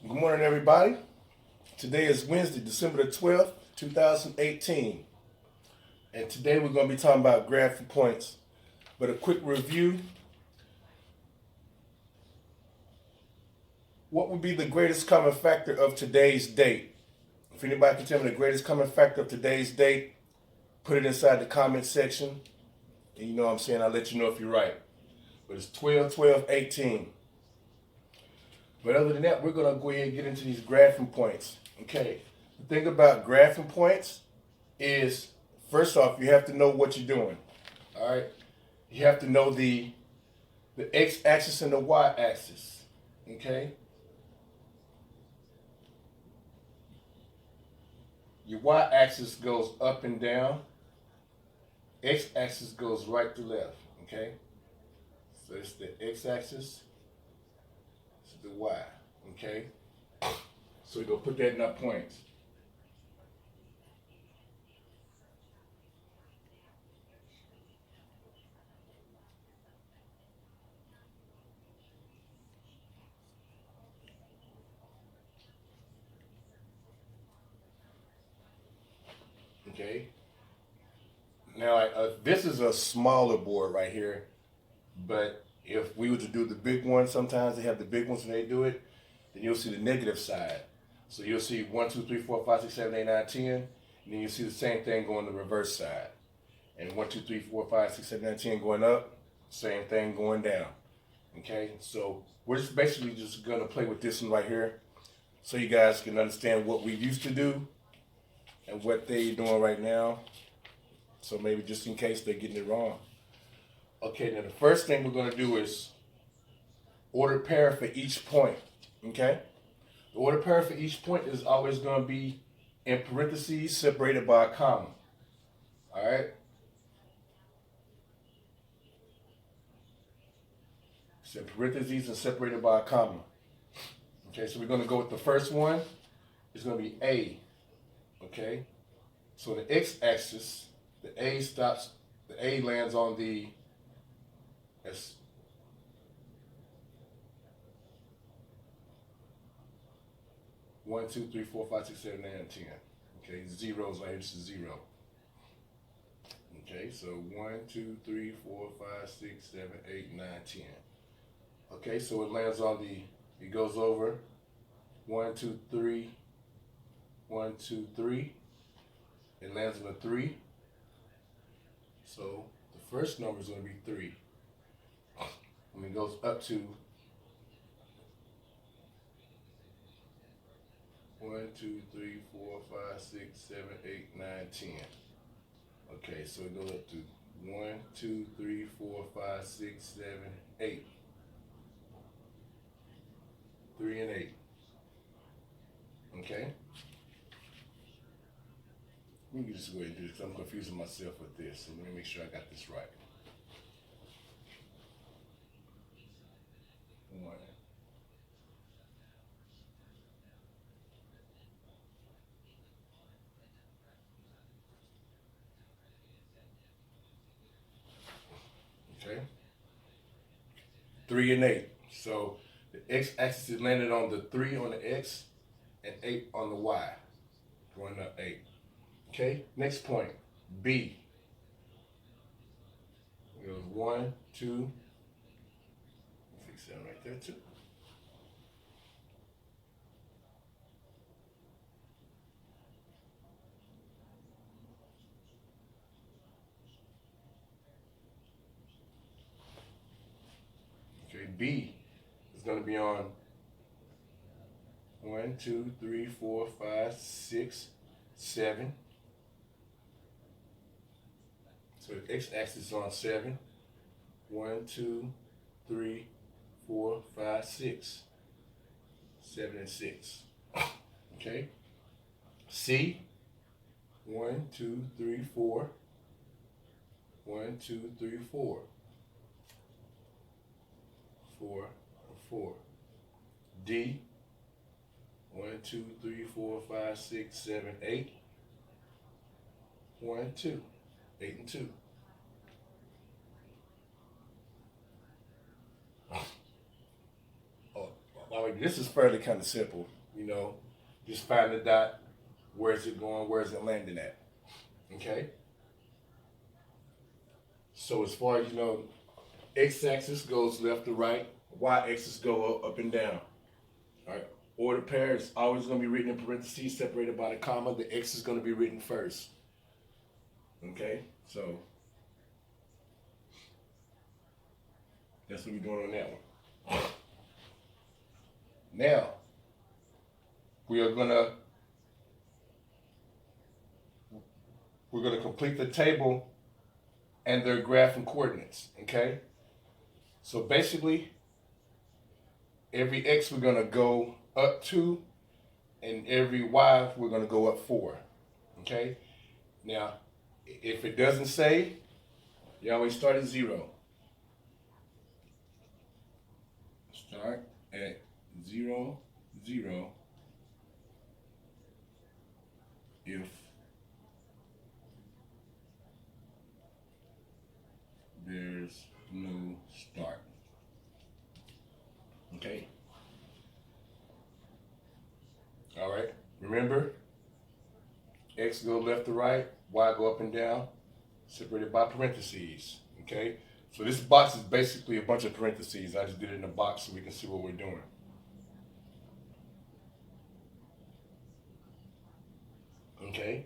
Good morning, everybody. Today is Wednesday, December the 12th, 2018. And today we're going to be talking about graphing points. But a quick review. What would be the greatest common factor of today's date? If anybody can tell me the greatest common factor of today's date, put it inside the comment section. And you know what I'm saying, I'll let you know if you're right. But it's 12-12-18. But other than that, we're going to go ahead and get into these graphing points. Okay, the thing about graphing points is, first off, you have to know what you're doing. All right, you have to know the x-axis and the y-axis. Okay, your y-axis goes up and down. X-axis goes right to left. Okay, so it's the x-axis, it's the y. Okay, so we're gonna put that in our points. Okay. Now, this is a smaller board right here, but if we were to do the big one, sometimes they have the big ones and they do it, then you'll see the negative side. So you'll see 1, 2, 3, 4, 5, 6, 7, 8, 9, 10, and then you see the same thing going the reverse side. And 1, 2, 3, 4, 5, 6, 7, 9, 10 going up, same thing going down. Okay, so we're just basically just gonna play with this one right here, so you guys can understand what we used to do and what they're doing right now. So maybe just in case they're getting it wrong. Okay, now the first thing we're going to do is order pair for each point. Okay? The order pair for each point is always going to be in parentheses separated by a comma. All right? It's in parentheses and separated by a comma. Okay, so we're going to go with the first one. It's going to be A. Okay? So the x-axis, the A lands on the S. One, two, three, four, five, six, seven, 9, 10. Okay, zeros right here, this is 0. Okay, so 1, 2, 3, 4, 5, 6, 7, 8, 9, 10. Okay, so it lands on it goes over 1, 2, 3, 1, 2, 3. It lands on a 3. So the first number is going to be 3. And it goes up to 1, 2, 3, 4, 5, 6, 7, 8, 9, 10. Okay, so it goes up to 1, 2, 3, 4, 5, 6, 7, 8. 3 and 8. Okay? Let me just go ahead and do this. I'm confusing myself with this. So let me make sure I got this right. 1. Okay? 3 and 8. So the x-axis is landed on the 3 on the x and 8 on the y. Going up 8. Okay, next point, B. It goes 1, 2. Fix that right there too. Okay, B is going to be on 1, 2, 3, 4, 5, 6, 7. So the x-axis is on 7. 1, 2, 3, 4, 5, 6. 7 and 6. Okay. C. 1, 2, 3, 4. 1, 2, 3, 4. 4, 4. D. 1, 2, 3, 4, 5, 6, 7, 8. 1, 2. 8 and 2. This is fairly kind of simple. you know, just find the dot. Where's it going? Where's it landing at? Okay. So as far as you know, x-axis goes left to right, y-axis go up and down. All right. Order pair is always going to be written in parentheses, separated by the comma. The x is going to be written first. Okay. So that's what we're doing on that one. Now we're gonna complete the table and their graph and coordinates. Okay. So basically, every x we're gonna go up 2, and every y we're gonna go up 4. Okay. Now, if it doesn't say, you always start at 0. Start at 0, 0. If there's no start. Okay. All right. Remember, x go left to right, y go up and down, separated by parentheses. Okay. So this box is basically a bunch of parentheses. I just did it in a box so we can see what we're doing. Okay.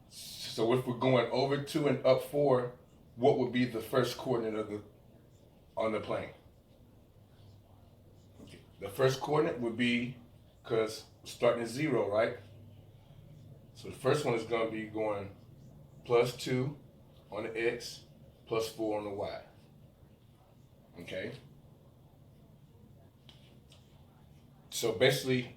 So if we're going over 2 and up 4, what would be the first coordinate of on the plane? Okay. The first coordinate would be, because we're starting at 0, right? So the first one is going to be going +2 on the x, +4 on the y. Okay? So basically,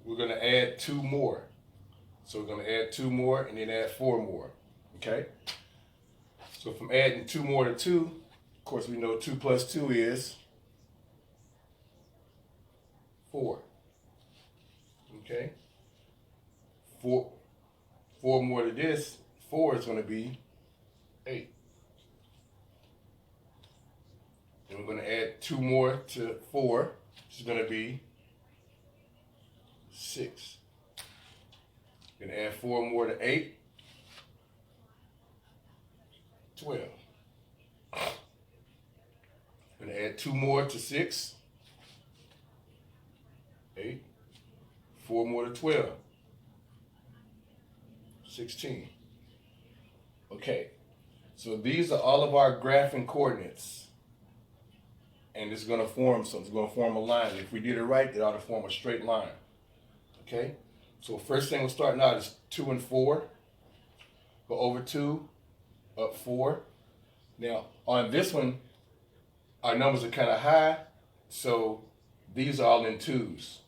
we're going to add 2 more. So we're going to add 2 more and then add 4 more. Okay? So from adding 2 more to 2, of course we know 2 + 2 is 4. Okay? 4 more to this, 4 is going to be 8. Then we're going to add 2 more to 4, which is going to be 6. We're going to add 4 more to 8, 12. We're going to add 2 more to 6, 8. 4 more to 12, 16. Okay, so these are all of our graphing coordinates. And it's going to form something. It's going to form a line. If we did it right, it ought to form a straight line. Okay, so first thing we're starting out is 2 and 4. Go over 2, up 4. Now, on this one, our numbers are kind of high, so these are all in 2s.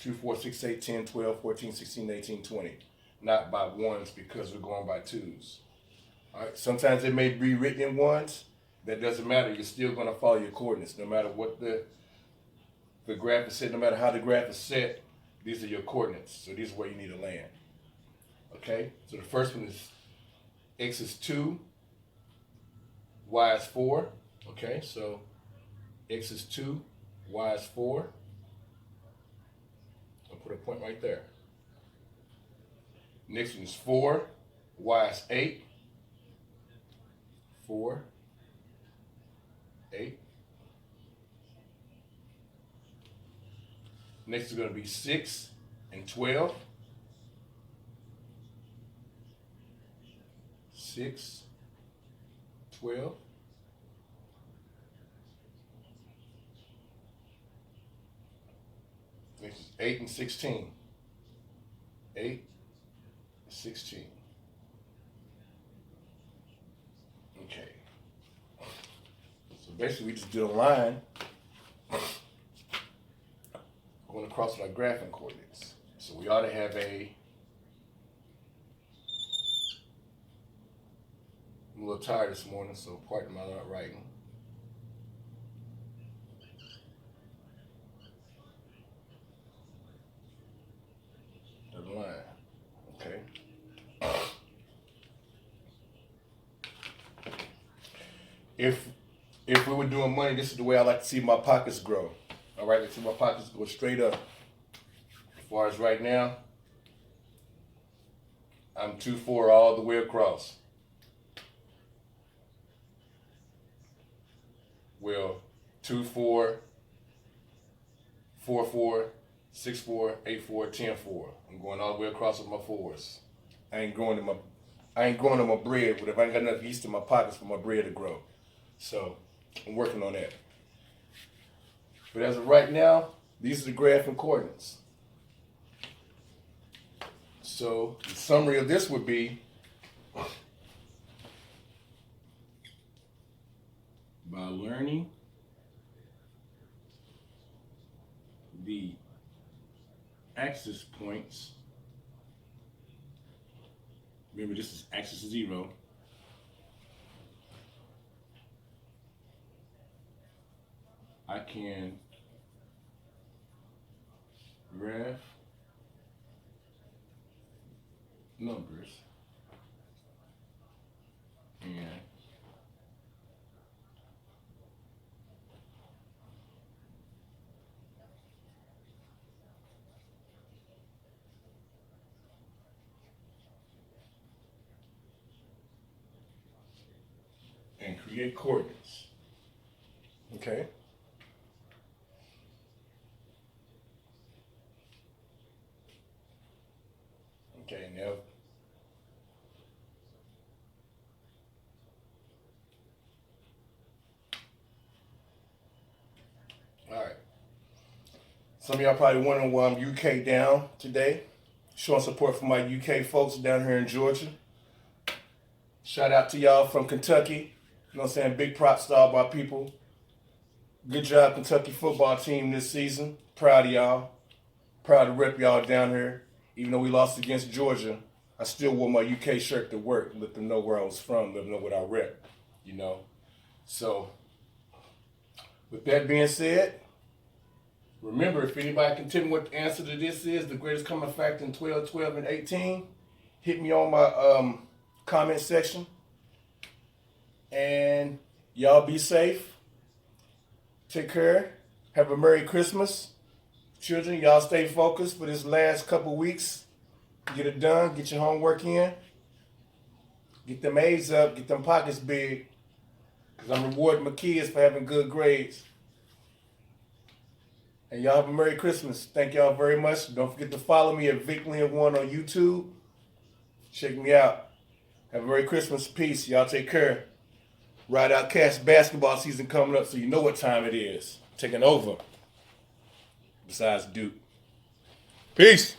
2, 4, 6, 8, 10, 12, 14, 16, 18, 20. Not by 1s because we're going by 2s. All right. Sometimes it may be written in 1s. That doesn't matter. You're still going to follow your coordinates. No matter what the graph is set, no matter how the graph is set, these are your coordinates. So these are where you need to land. Okay? So the first one is x is 2, y is 4. Okay? So x is 2, y is 4. Put a point right there. Next one is 4, y is 8. 4, 8. Next is going to be 6 and 12. 6, 12. Next is 8 and 16. 8, 16. Okay. So basically we just did a line going across with our graphing coordinates. So we ought to have I'm a little tired this morning, so pardon my not writing. The line. Okay. If if we were doing money, this is the way I like to see my pockets grow. All right, let's see my pockets go straight up. As far as right now, I'm 2-4 all the way across. Well, 2-4, 4-4, 6-4, 8-4, 10-4. I'm going all the way across with my fours. I ain't growing in my bread, but if I ain't got enough yeast in my pockets for my bread to grow. So I'm working on that. But as of right now, these are the graphing coordinates. So the summary of this would be by learning the axis points. Remember, this is axis 0. I can graph numbers and create coordinates. Okay? Okay, now all right. Some of y'all probably wondering why I'm UK down today. Showing support for my UK folks down here in Georgia. Shout out to y'all from Kentucky. You know what I'm saying? Big props to all my people. Good job, Kentucky football team this season. Proud of y'all. Proud to rep y'all down here. Even though we lost against Georgia, I still wore my UK shirt to work. Let them know where I was from. Let them know what I rep. You know? So, with that being said, remember, if anybody can tell me what the answer to this is, the greatest common factor in 12, 12, and 18, hit me on my comment section. And y'all be safe. Take care. Have a Merry Christmas. Children, y'all stay focused for this last couple weeks. Get it done. Get your homework in. Get them A's up. Get them pockets big. Because I'm rewarding my kids for having good grades. And y'all have a Merry Christmas. Thank y'all very much. Don't forget to follow me at VicLynn1 on YouTube. Check me out. Have a Merry Christmas. Peace. Y'all take care. Ride Out Cats basketball season coming up, so you know what time it is. Taking over. Besides Duke. Peace.